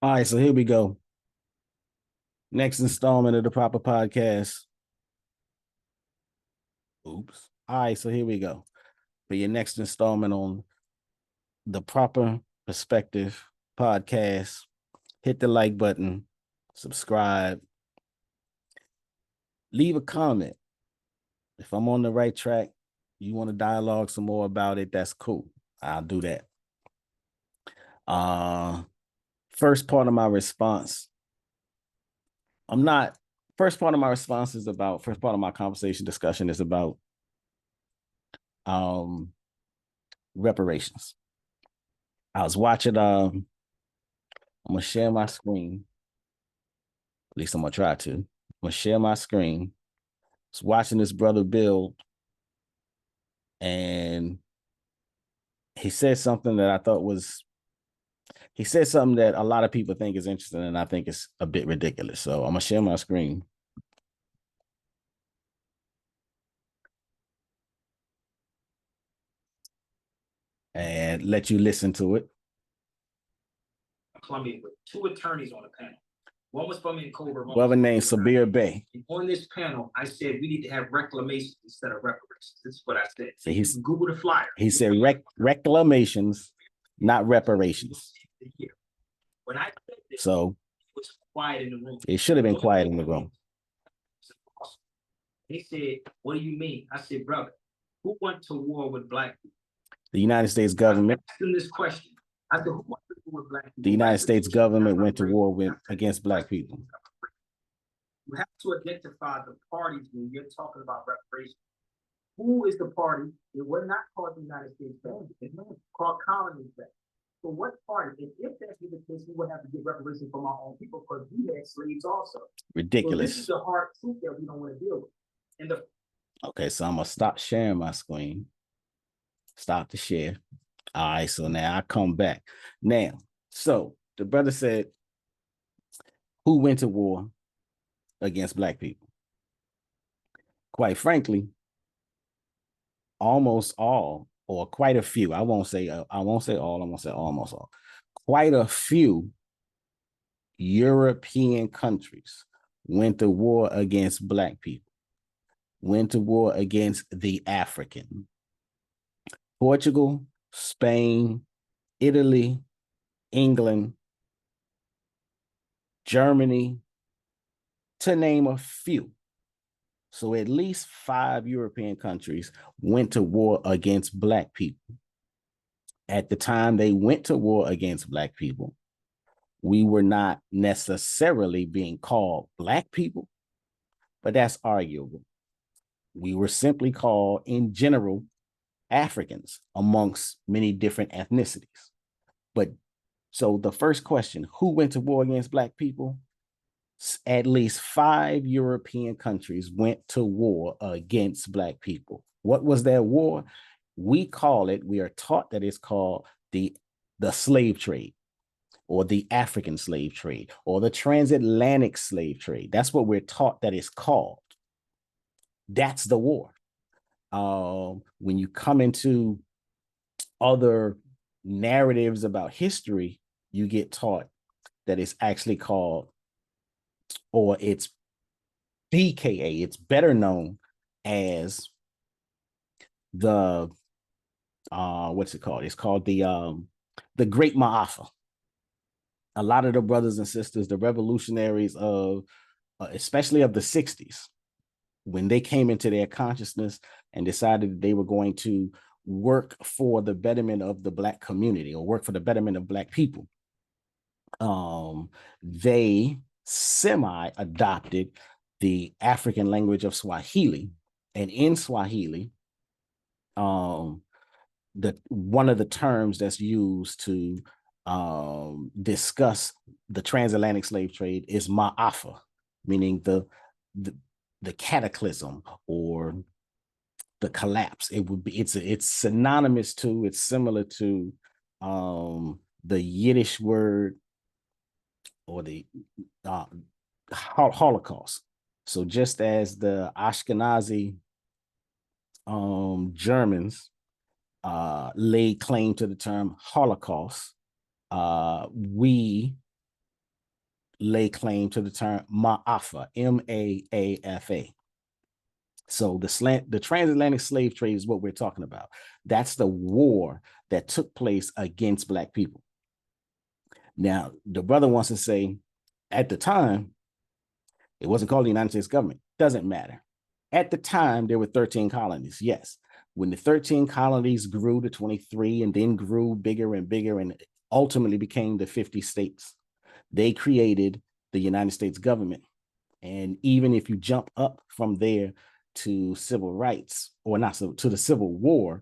All right, so here we go. Next installment of the Proper Podcast. Oops. All right, so here we go. For your next installment on the Proper Perspective Podcast. Hit the like button, subscribe, leave a comment. If I'm on the right track, you want to dialogue some more about it, that's cool. I'll do that. First part of my response. First part of my conversation discussion is about reparations. I was watching, I'm gonna share my screen. At least I'm gonna try to. I'm gonna share my screen. I was watching this brother build, and he said something that he said something that a lot of people think is interesting, and I think it's a bit ridiculous. So I'm gonna share my screen. And let you listen to it. Columbia with two attorneys on the panel. One was from Vancouver. Brother named Sabir Bey. On this panel, I said we need to have reclamations instead of reparations. This is what I said. So he's Google the flyer. He said reclamations, not reparations. When I said this, so it was quiet in the room. It should have been quiet in the room. He said, "What do you mean?" I said, "Brother, who went to war with black people?" The United States government. I asked him this question. I said, "Who went to war with black people?" The United States government went to war against black people. You have to identify the parties when you're talking about reparations. Who is the party? It was not called the United States government. It's called colonies. So what party? And if that be the case, we would have to get reparations from our own people because we had slaves also. Ridiculous. So this is the hard truth that we don't want to deal with. Okay, so I'm gonna stop sharing my screen. Stop the share. All right, so now I come back. Now, so the brother said, who went to war against black people? Quite frankly, almost all, or quite a few. I won't say all. I'm gonna say almost all. Quite a few European countries went to war against black people. Went to war against the African. Portugal, Spain, Italy, England, Germany, to name a few. So at least 5 European countries went to war against black people. At the time they went to war against black people, we were not necessarily being called black people, but that's arguable. We were simply called, in general, Africans amongst many different ethnicities. But so the first question, who went to war against black people? At least 5 European countries went to war against black people. What was that war? We are taught that it's called the slave trade, or the African slave trade, or the transatlantic slave trade. That's what we're taught that it's called. That's the war. When you come into other narratives about history, you get taught that it's actually called, or it's BKA, it's better known as the what's it called? It's called the Great Ma'afa. A lot of the brothers and sisters, the revolutionaries of especially of the 60s, when they came into their consciousness and decided that they were going to work for the betterment of the black community, or work for the betterment of black people, they semi-adopted the African language of Swahili. And in Swahili, one of the terms that's used to discuss the transatlantic slave trade is ma'afa, meaning the cataclysm or the collapse. It's synonymous to, it's similar to the Yiddish word, or the Holocaust. So just as the Ashkenazi Germans laid claim to the term Holocaust, we lay claim to the term Ma'afa, Maafa. So the transatlantic slave trade is what we're talking about. That's the war that took place against Black people. Now, the brother wants to say, at the time, it wasn't called the United States government. Doesn't matter. At the time, there were 13 colonies. Yes. When the 13 colonies grew to 23 and then grew bigger and bigger and ultimately became the 50 states, they created the United States government. And even if you jump up from there to civil rights, or not to the Civil War,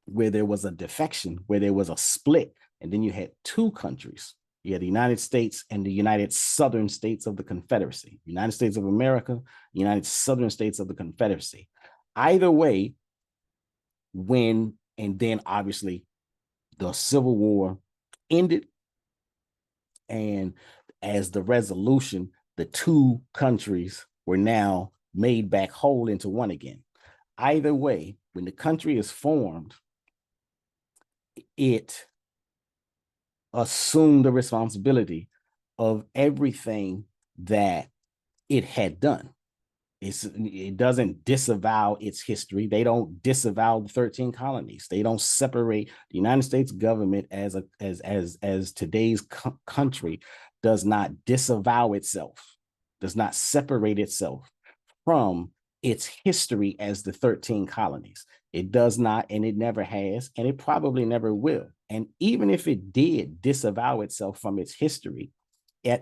where there was a defection, where there was a split, and then you had two countries. You had the United States and the United Southern States of the Confederacy, United States of America, United Southern States of the Confederacy. Either way, and then obviously the Civil War ended, and as the resolution, the two countries were now made back whole into one again. Either way, when the country is formed, it assumed the responsibility of everything that it had done. It doesn't disavow its history. They don't disavow the 13 colonies. They don't separate the United States government as today's country does not disavow itself, does not separate itself from its history as the 13 colonies. It does not, and it never has, and it probably never will. And even if it did disavow itself from its history,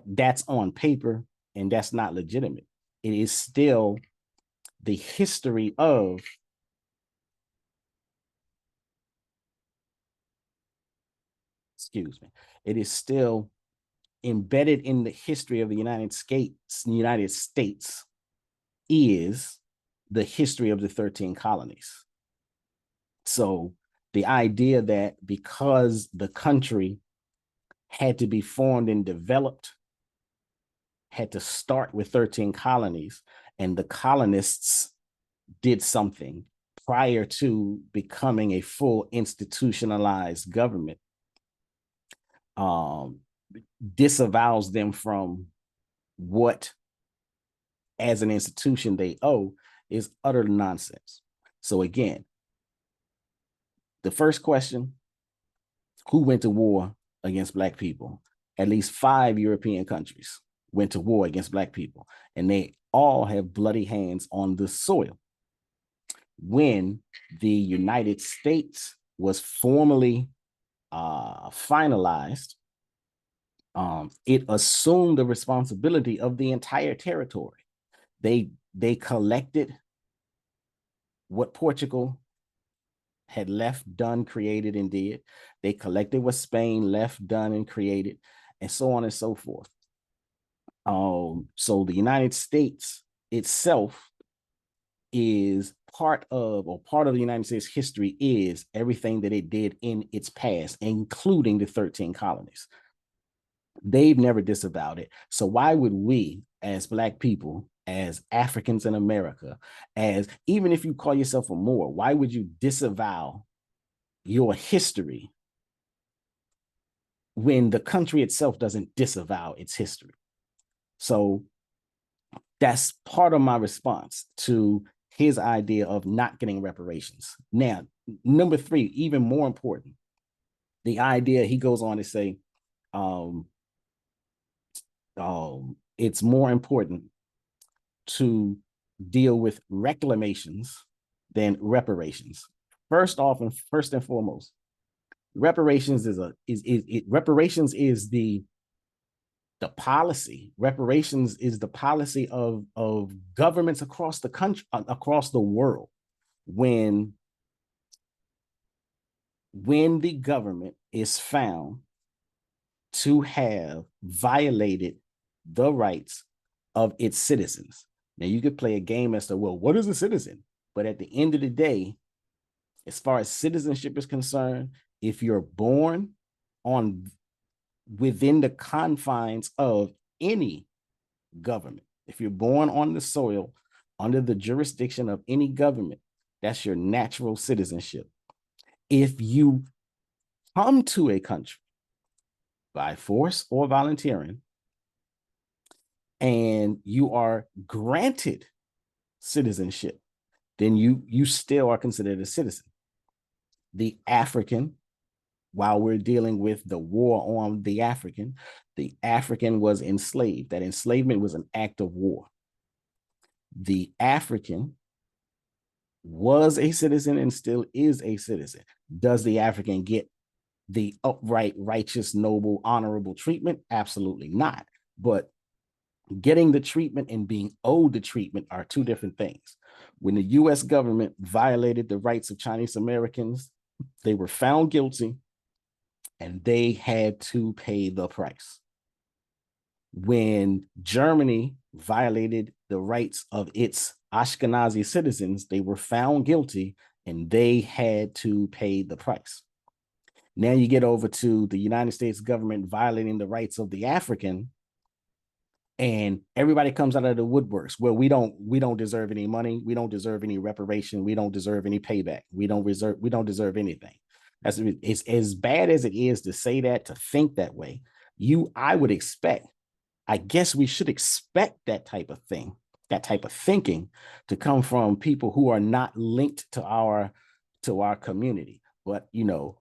that's on paper and that's not legitimate. It is still the history of it is still embedded in the history of the United States is the history of the 13 colonies. So the idea that because the country had to be formed and developed, had to start with 13 colonies, and the colonists did something prior to becoming a full institutionalized government, disavows them from what, as an institution, they owe, is utter nonsense. So again, the first question, who went to war against Black people? At least 5 European countries went to war against Black people, and they all have bloody hands on the soil. When the United States was formally finalized, it assumed the responsibility of the entire territory. They collected what Portugal had left, done, created, and did. They collected what Spain left, done, and created, and so on and so forth. So the United States itself is part of the United States history is everything that it did in its past, including the 13 colonies. They've never disavowed it. So why would we, as Black people, as Africans in America, as even if you call yourself a Moor, why would you disavow your history when the country itself doesn't disavow its history? So that's part of my response to his idea of not getting reparations. Now, number 3, even more important, the idea, he goes on to say, it's more important to deal with reclamations than reparations. First and foremost, reparations reparations is the policy. Reparations is the policy of governments across the country, across the world. When the government is found to have violated the rights of its citizens. Now, you could play a game as to, well, what is a citizen? But at the end of the day, as far as citizenship is concerned, if you're born within the confines of any government, if you're born on the soil under the jurisdiction of any government, that's your natural citizenship. If you come to a country by force or volunteering, and you are granted citizenship, then you still are considered a citizen. The African, while we're dealing with the war on the African was enslaved. That enslavement was an act of war. The African was a citizen and still is a citizen. Does the African get the upright, righteous, noble, honorable treatment? Absolutely not. But getting the treatment and being owed the treatment are two different things. When the US government violated the rights of Chinese Americans, they were found guilty and they had to pay the price. When Germany violated the rights of its Ashkenazi citizens, they were found guilty and they had to pay the price. Now you get over to the United States government violating the rights of the African, and everybody comes out of the woodworks. Well, we don't deserve any money. We don't deserve any reparation. We don't deserve any payback. We don't deserve anything. It's as bad as it is to say that, to think that way. I would expect, I guess we should expect that type of thing, that type of thinking to come from people who are not linked to our community. But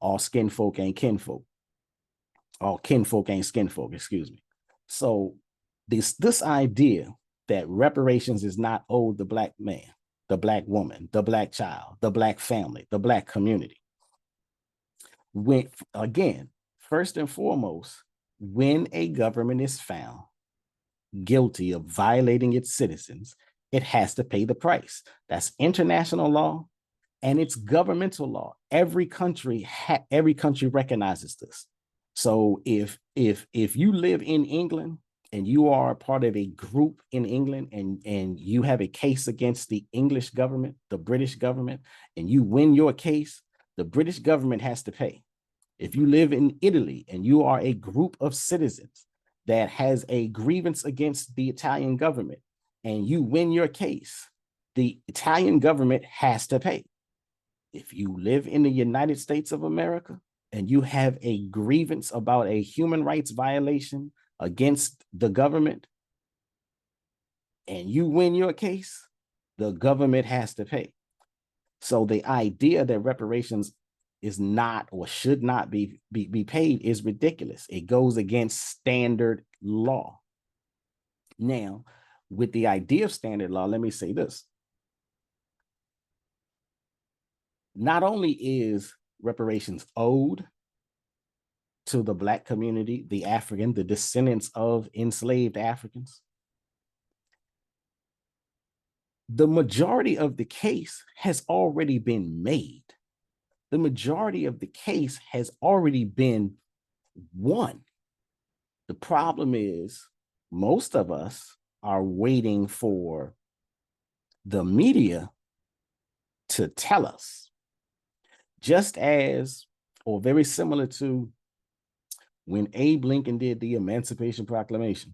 all skin folk ain't kinfolk. All kinfolk ain't skinfolk, excuse me. So this idea that reparations is not owed the Black man, the Black woman, the Black child, the Black family, the Black community. When, again, first and foremost, when a government is found guilty of violating its citizens, it has to pay the price. That's international law and it's governmental law. Every country recognizes this. So if you live in England and you are part of a group in England and you have a case against the English government, the British government, and you win your case, the British government has to pay. If you live in Italy and you are a group of citizens that has a grievance against the Italian government and you win your case, the Italian government has to pay. If you live in the United States of America and you have a grievance about a human rights violation against the government and you win your case, the government has to pay. So the idea that reparations is not or should not be paid is ridiculous. It goes against standard law. Now, with the idea of standard law, let me say this. Not only is reparations owed to the Black community, the African, the descendants of enslaved Africans, the majority of the case has already been made. The majority of the case has already been won. The problem is most of us are waiting for the media to tell us, just as, or very similar to when Abe Lincoln did the Emancipation Proclamation.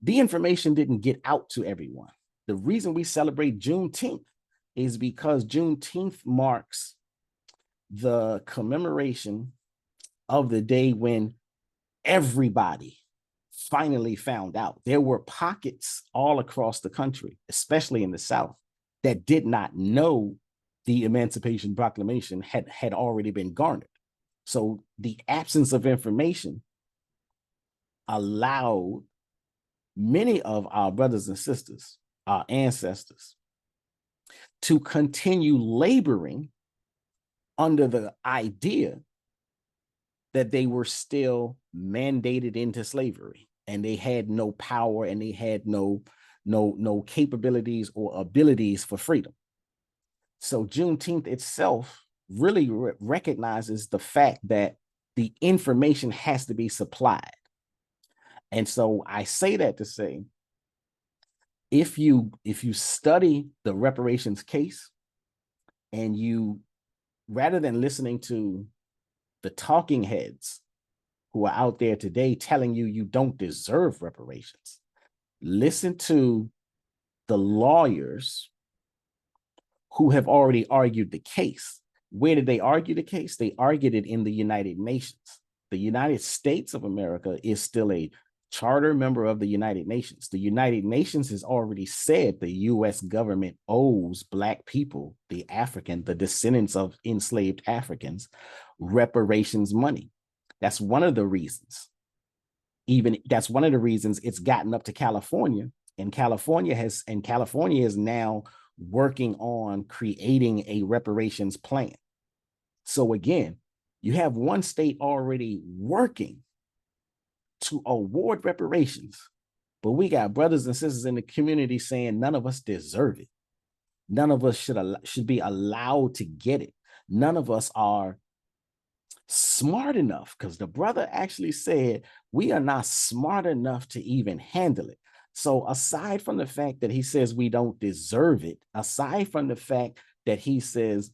The information didn't get out to everyone. The reason we celebrate Juneteenth is because Juneteenth marks the commemoration of the day when everybody finally found out. There were pockets all across the country, especially in the South, that did not know the Emancipation Proclamation had already been garnered. So the absence of information allowed many of our brothers and sisters, our ancestors, to continue laboring under the idea that they were still mandated into slavery and they had no power and they had no capabilities or abilities for freedom. So Juneteenth itself really recognizes the fact that the information has to be supplied. And so I say that to say, if you study the reparations case and you, rather than listening to the talking heads who are out there today telling you you don't deserve reparations, listen to the lawyers who have already argued the case. Where did they argue the case? They argued it in the United Nations. The United States of America is still a charter member of the United Nations. The United Nations has already said the US government owes Black people, the descendants of enslaved Africans, reparations money. That's one of the reasons. That's one of the reasons it's gotten up to California, and California is now working on creating a reparations plan. So again, you have one state already working to award reparations, but we got brothers and sisters in the community saying none of us deserve it. None of us should be allowed to get it. None of us are smart enough, because the brother actually said we are not smart enough to even handle it. So aside from the fact that he says we don't deserve it, aside from the fact that he says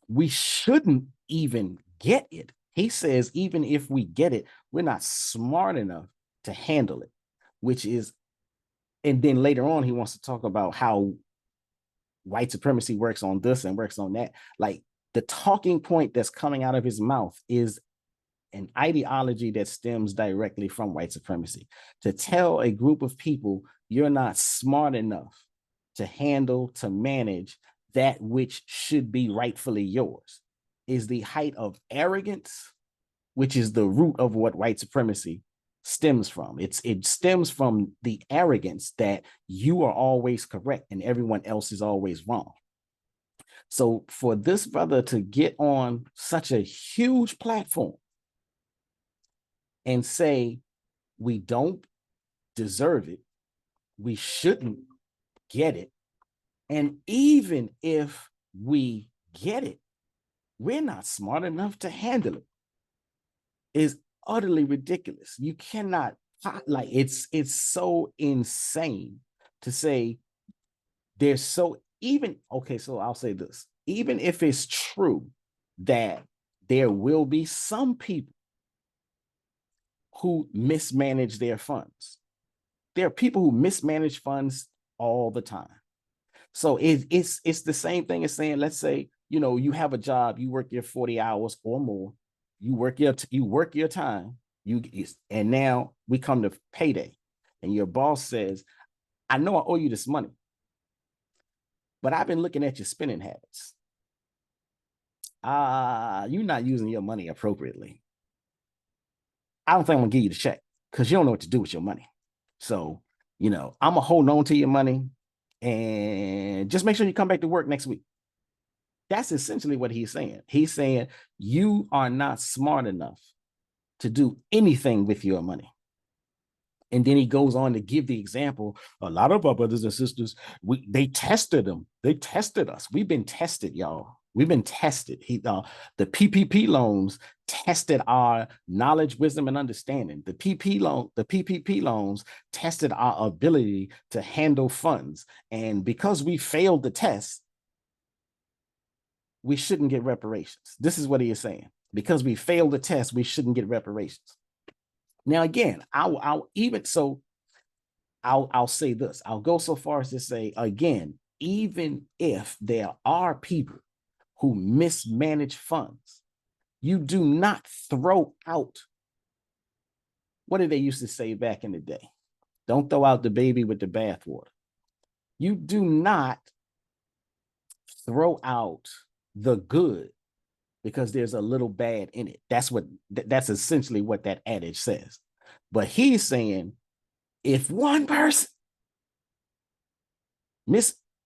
we shouldn't even get it, he says even if we get it, we're not smart enough to handle it, which is, and then later on he wants to talk about how white supremacy works on this and works on that. Like, the talking point that's coming out of his mouth is an ideology that stems directly from white supremacy. To tell a group of people you're not smart enough to handle, to manage that which should be rightfully yours is the height of arrogance, which is the root of what white supremacy stems from. It stems from the arrogance that you are always correct and everyone else is always wrong. So for this brother to get on such a huge platform and say, we don't deserve it, we shouldn't get it, and even if we get it, we're not smart enough to handle it, is utterly ridiculous. You cannot, like, it's so insane to say there's so, even, okay, so I'll say this, even if it's true that there will be some people who mismanage their funds, there are people who mismanage funds all the time. So it's the same thing as saying, let's say, you have a job, you work your 40 hours or more, you work your time, and now we come to payday, and your boss says, I know I owe you this money, but I've been looking at your spending habits. You're not using your money appropriately. I don't think I'm gonna give you the check because you don't know what to do with your money. So, I'm gonna hold on to your money and just make sure you come back to work next week. That's essentially what he's saying. He's saying you are not smart enough to do anything with your money. And then he goes on to give the example. A lot of our brothers and sisters, they tested them. They tested us. We've been tested, y'all. We've been tested. The PPP loans tested our knowledge, wisdom, and understanding. The PPP loans tested our ability to handle funds. And because we failed the test, we shouldn't get reparations. This is what he is saying. Because we failed the test, we shouldn't get reparations. Now, again, I'll say this. I'll go so far as to say, again, even if there are people who mismanage funds, you do not throw out, what did they used to say back in the day? Don't throw out the baby with the bathwater. You do not throw out the good because there's a little bad in it. That's essentially what that adage says. But he's saying, if one person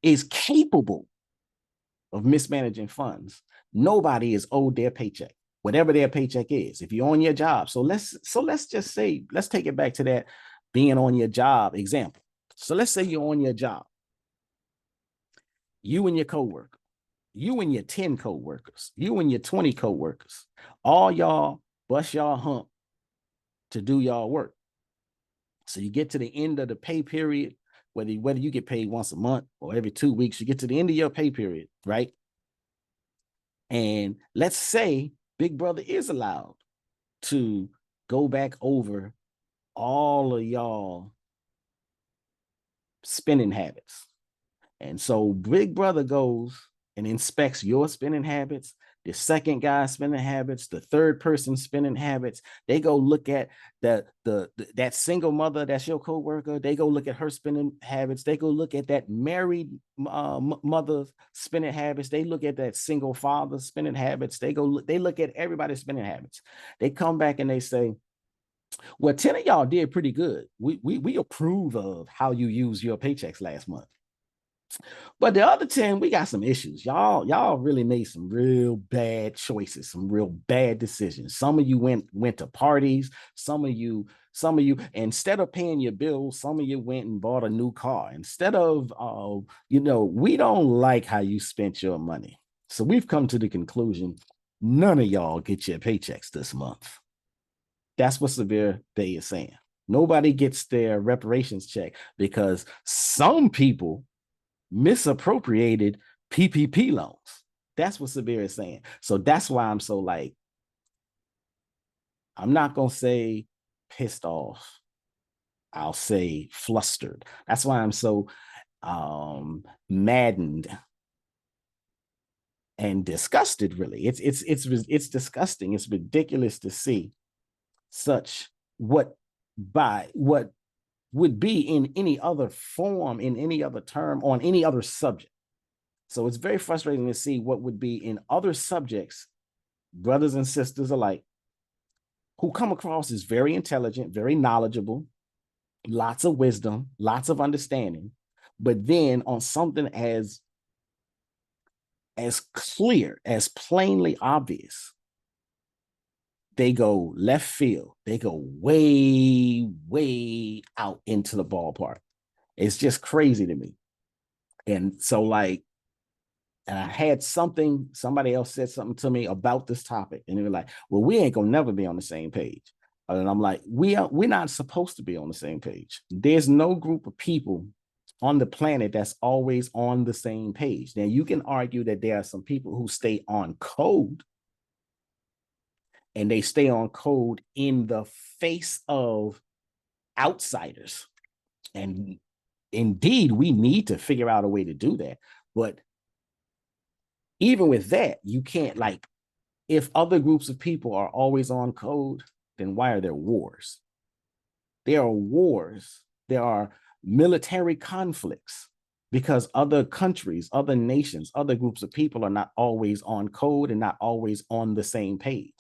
is capable of mismanaging funds, nobody is owed their paycheck, whatever their paycheck is. If you're on your job, so let's just say, let's take it back to that being on your job example. So let's say you're on your job, you and your coworker, you and your 10 co-workers, you and your 20 co-workers, all y'all bust y'all hump to do y'all work. So you get to the end of the pay period, whether you get paid once a month or every 2 weeks, you get to the end of your pay period, right? And let's say Big Brother is allowed to go back over all of y'all spending habits. And so Big Brother goes and inspects your spending habits, the second guy spending habits, the third person spending habits. They go look at that single mother that's your coworker. They go look at her spending habits. They go look at that married mother spending habits. They look at that single father spending habits. They look at everybody's spending habits. They come back and they say, well, 10 of y'all did pretty good. We approve of how you use your paychecks last month. But the other 10, we got some issues. Y'all really made some real bad choices, some real bad decisions. Some of you went to parties. Some of you, instead of paying your bills, some of you went and bought a new car. Instead of, we don't like how you spent your money. So we've come to the conclusion, none of y'all get your paychecks this month. That's what Severe Day is saying. Nobody gets their reparations check because some people misappropriated PPP loans. That's what Severe is saying. So that's why I'm so like, I'm not going to say pissed off. I'll say flustered. That's why I'm so maddened and disgusted, really. It's disgusting. It's ridiculous to see such what would be in any other form, in any other term, on any other subject. So it's very frustrating to see what would be in other subjects, brothers and sisters alike, who come across as very intelligent, very knowledgeable, lots of wisdom, lots of understanding, but then on something as clear, as plainly obvious, they go left field. They go way, way out into the ballpark. It's just crazy to me. And so like, and I had somebody else said something to me about this topic. And they were like, well, we ain't gonna never be on the same page. And I'm like, we're not supposed to be on the same page. There's no group of people on the planet that's always on the same page. Now you can argue that there are some people who stay on code, and they stay on code in the face of outsiders. And indeed, we need to figure out a way to do that. But even with that, you can't, like, if other groups of people are always on code, then why are there wars? There are wars. There are military conflicts because other countries, other nations, other groups of people are not always on code and not always on the same page.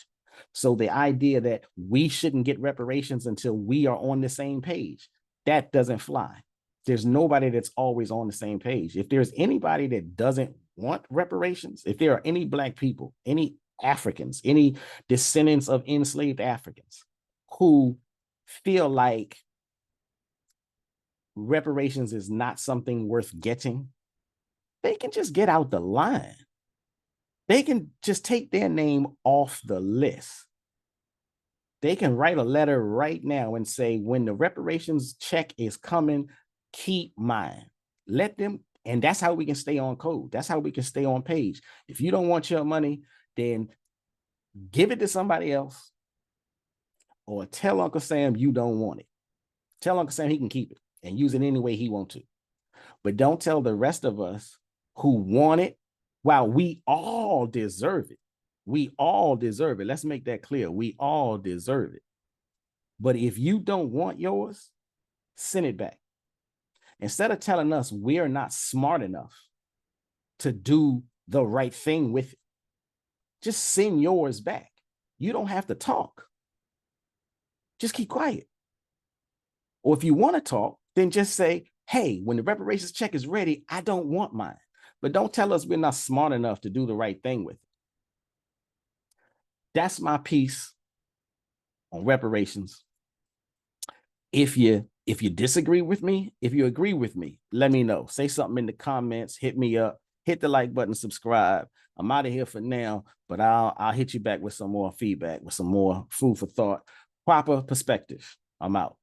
So the idea that we shouldn't get reparations until we are on the same page, that doesn't fly. There's nobody that's always on the same page. If there's anybody that doesn't want reparations, if there are any Black people, any Africans, any descendants of enslaved Africans who feel like reparations is not something worth getting, they can just get out the line. They can just take their name off the list. They can write a letter right now and say, when the reparations check is coming, keep mine. Let them, and that's how we can stay on code. That's how we can stay on page. If you don't want your money, then give it to somebody else, or tell Uncle Sam you don't want it. Tell Uncle Sam he can keep it and use it any way he wants to. But don't tell the rest of us who want it, while we all deserve it. We all deserve it. Let's make that clear. We all deserve it. But if you don't want yours, send it back. Instead of telling us we're not smart enough to do the right thing with it, just send yours back. You don't have to talk. Just keep quiet. Or if you want to talk, then just say, hey, when the reparations check is ready, I don't want mine. But don't tell us we're not smart enough to do the right thing with it. That's my piece on reparations. If you disagree with me, if you agree with me, let me know. Say something in the comments, hit me up, hit the like button, subscribe. I'm out of here for now, but I'll hit you back with some more feedback, with some more food for thought, proper perspective. I'm out.